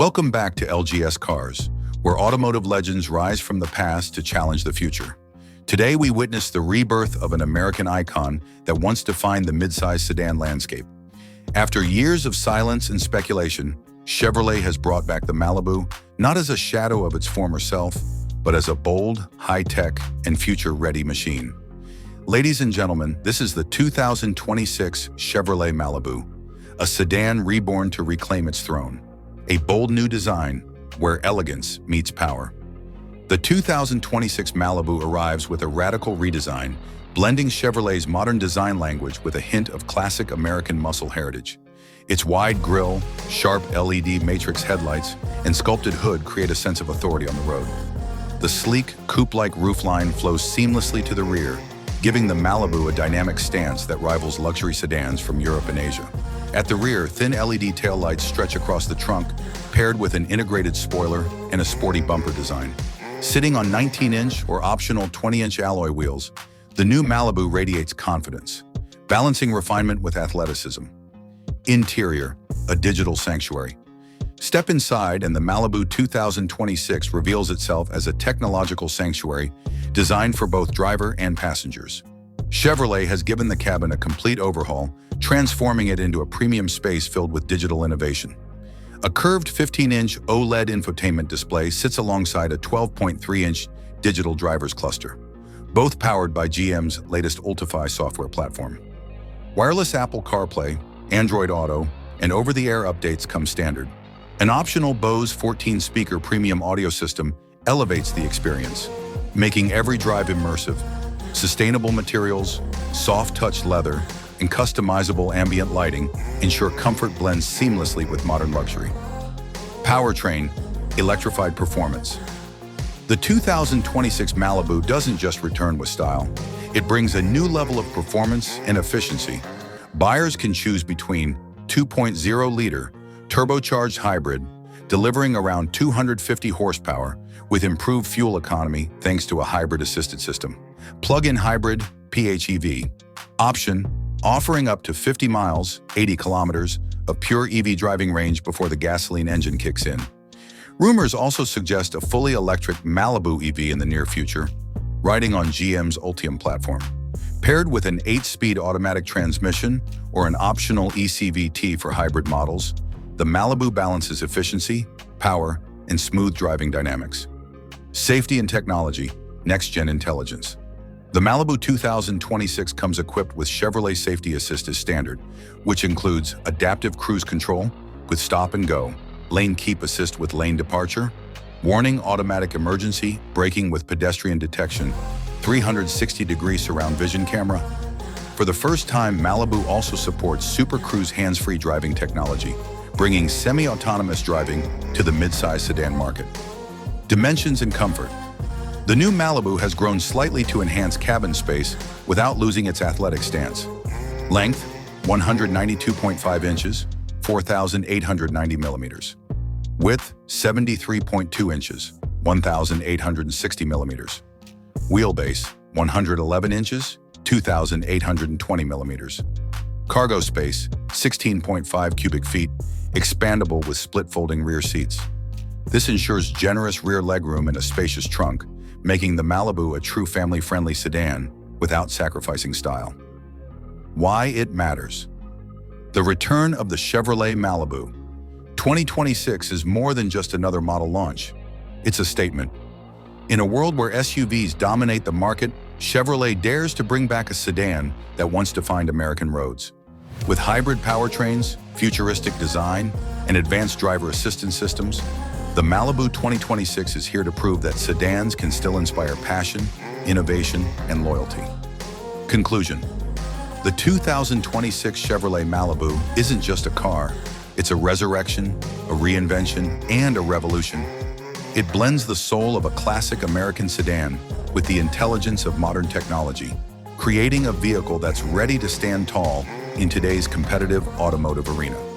Welcome back to LGS Cars, where automotive legends rise from the past to challenge the future. Today, we witness the rebirth of an American icon that once defined the midsize sedan landscape. After years of silence and speculation, Chevrolet has brought back the Malibu, not as a shadow of its former self, but as a bold, high-tech, and future-ready machine. Ladies and gentlemen, this is the 2026 Chevrolet Malibu, a sedan reborn to reclaim its throne. A bold new design where elegance meets power. The 2026 Malibu arrives with a radical redesign, blending Chevrolet's modern design language with a hint of classic American muscle heritage. Its wide grille, sharp LED matrix headlights, and sculpted hood create a sense of authority on the road. The sleek, coupe-like roofline flows seamlessly to the rear, giving the Malibu a dynamic stance that rivals luxury sedans from Europe and Asia. At the rear, thin LED taillights stretch across the trunk, paired with an integrated spoiler and a sporty bumper design. Sitting on 19-inch or optional 20-inch alloy wheels, the new Malibu radiates confidence, balancing refinement with athleticism. Interior, a digital sanctuary. Step inside and the Malibu 2026 reveals itself as a technological sanctuary designed for both driver and passengers. Chevrolet has given the cabin a complete overhaul, transforming it into a premium space filled with digital innovation. A curved 15-inch OLED infotainment display sits alongside a 12.3-inch digital driver's cluster, both powered by GM's latest Ultifi software platform. Wireless Apple CarPlay, Android Auto, and over-the-air updates come standard. An optional Bose 14-speaker premium audio system elevates the experience, making every drive immersive. Sustainable materials, soft-touch leather, and customizable ambient lighting ensure comfort blends seamlessly with modern luxury. Powertrain, electrified performance. The 2026 Malibu doesn't just return with style, it brings a new level of performance and efficiency. Buyers can choose between 2.0-liter turbocharged hybrid, delivering around 250 horsepower with improved fuel economy thanks to a hybrid-assisted system. Plug-in hybrid PHEV option, offering up to 50 miles, 80 kilometers of pure EV driving range before the gasoline engine kicks in. Rumors also suggest a fully electric Malibu EV in the near future, riding on GM's Ultium platform. Paired with an 8-speed automatic transmission or an optional ECVT for hybrid models, the Malibu balances efficiency, power, and smooth driving dynamics. Safety and technology, next-gen intelligence. The Malibu 2026 comes equipped with Chevrolet Safety Assist as standard, which includes adaptive cruise control with stop and go, lane keep assist with lane departure, warning automatic emergency braking with pedestrian detection, 360-degree surround vision camera. For the first time, Malibu also supports Super Cruise hands-free driving technology, bringing semi-autonomous driving to the midsize sedan market. Dimensions and comfort. The new Malibu has grown slightly to enhance cabin space without losing its athletic stance. Length, 192.5 inches, 4,890 millimeters. Width, 73.2 inches, 1,860 millimeters. Wheelbase, 111 inches, 2,820 millimeters. Cargo space, 16.5 cubic feet, expandable with split-folding rear seats. This ensures generous rear legroom and a spacious trunk, making the Malibu a true family-friendly sedan without sacrificing style. Why it matters. The return of the Chevrolet Malibu. 2026 is more than just another model launch. It's a statement. In a world where SUVs dominate the market, Chevrolet dares to bring back a sedan that once defined American roads. With hybrid powertrains, futuristic design, and advanced driver assistance systems, the Malibu 2026 is here to prove that sedans can still inspire passion, innovation, and loyalty. Conclusion. The 2026 Chevrolet Malibu isn't just a car, it's a resurrection, a reinvention, and a revolution. It blends the soul of a classic American sedan with the intelligence of modern technology, creating a vehicle that's ready to stand tall in today's competitive automotive arena.